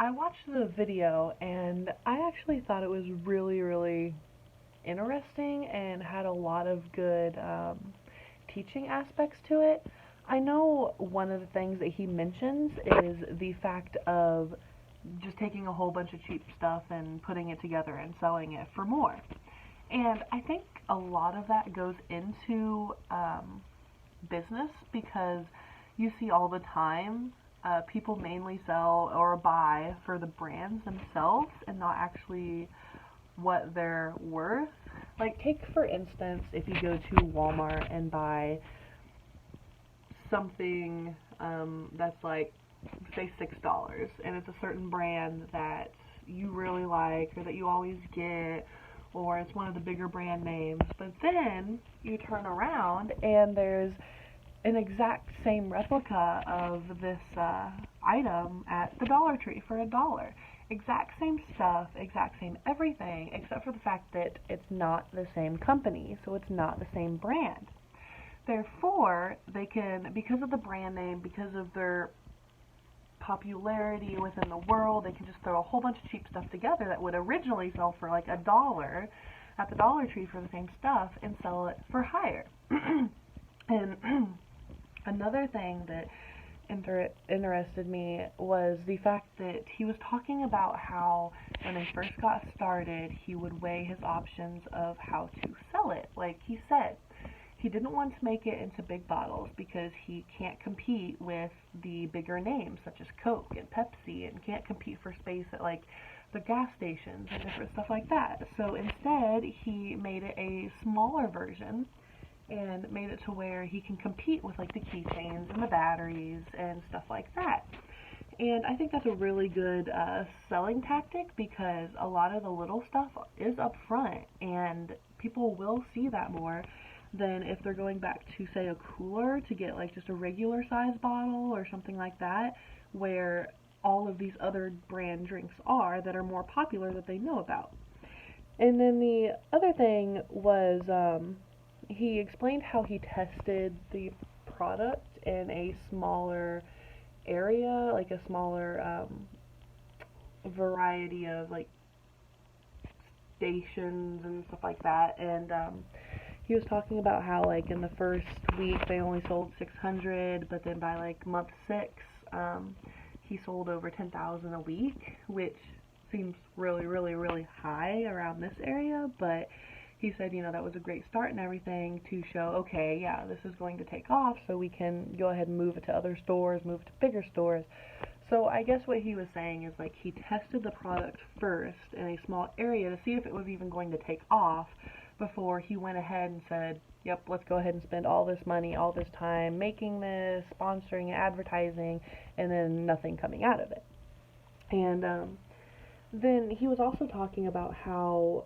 I watched the video and I actually thought it was really, really interesting and had a lot of good teaching aspects to it. I know one of the things that he mentions is the fact of just taking a whole bunch of cheap stuff and putting it together and selling it for more. And I think a lot of that goes into business because you see all the time people mainly sell or buy for the brands themselves and not actually what they're worth. Like, take for instance, if you go to Walmart and buy something that's like, say, $6, and it's a certain brand that you really like or that you always get, or it's one of the bigger brand names, but then you turn around and there's an exact same replica of this item at the Dollar Tree for $1. Exact same stuff, exact same everything, except for the fact that it's not the same company, so it's not the same brand. Therefore, they can, because of the brand name, because of their popularity within the world, they can just throw a whole bunch of cheap stuff together that would originally sell for like $1 at the Dollar Tree for the same stuff and sell it for higher. And another thing that interested me was the fact that he was talking about how when they first got started, he would weigh his options of how to sell it. Like he said, he didn't want to make it into big bottles because he can't compete with the bigger names such as Coke and Pepsi, and can't compete for space at like the gas stations and different stuff like that. So instead, he made it a smaller version and made it to where he can compete with like the keychains and the batteries and stuff like that. And I think that's a really good selling tactic because a lot of the little stuff is up front and people will see that more than if they're going back to, say, a cooler to get like just a regular size bottle or something like that, where all of these other brand drinks are that are more popular that they know about. And then the other thing was he explained how he tested the product in a smaller area, like a smaller variety of like stations and stuff like that. And he was talking about how like in the first week they only sold 600, but then by like month 6, he sold over 10,000 a week, which seems really, really, really high around this area. But he said, that was a great start and everything to show, okay, yeah, this is going to take off, so we can go ahead and move it to other stores, move it to bigger stores. So I guess what he was saying is like he tested the product first in a small area to see if it was even going to take off before he went ahead and said, yep, let's go ahead and spend all this money, all this time making this, sponsoring, advertising, and then nothing coming out of it. And then he was also talking about how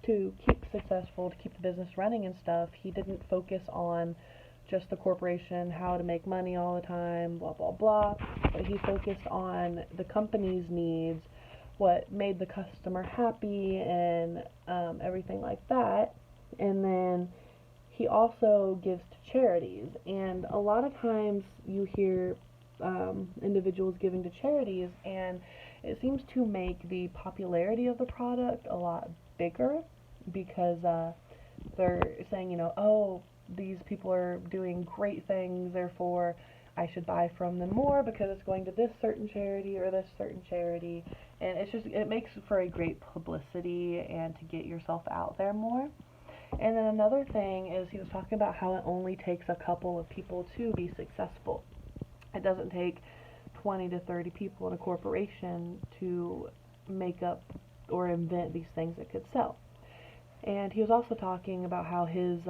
to keep successful, to keep the business running and stuff, he didn't focus on just the corporation, how to make money all the time, blah, blah, blah, but he focused on the company's needs, what made the customer happy, and everything like that. And then he also gives to charities, and a lot of times you hear individuals giving to charities, and it seems to make the popularity of the product a lot bigger because they're saying, oh, these people are doing great things, therefore I should buy from them more because it's going to this certain charity or this certain charity. And it makes for a great publicity and to get yourself out there more. And then another thing is he was talking about how it only takes a couple of people to be successful. It doesn't take 20 to 30 people in a corporation to make up or invent these things that could sell. And he was also talking about how his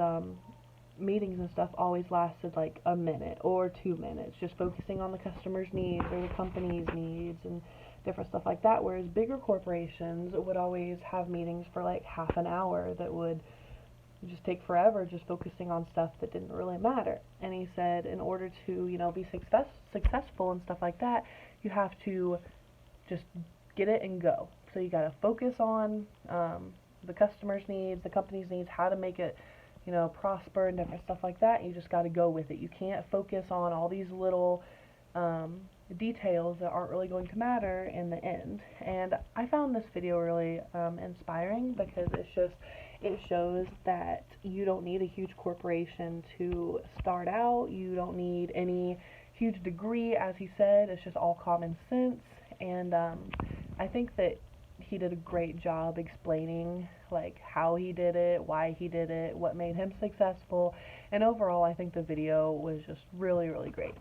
meetings and stuff always lasted like a minute or 2 minutes, just focusing on the customer's needs or the company's needs and different stuff like that, whereas bigger corporations would always have meetings for like half an hour that would just take forever, just focusing on stuff that didn't really matter. And he said in order to, be successful and stuff like that, you have to just get it and go. So you got to focus on the customer's needs, the company's needs, how to make it, prosper and different stuff like that. You just got to go with it. You can't focus on all these little details that aren't really going to matter in the end. And I found this video really inspiring because it shows that you don't need a huge corporation to start out. You don't need any huge degree, as he said. It's just all common sense. And I think that he did a great job explaining like how he did it, why he did it, what made him successful, and overall I think the video was just really, really great.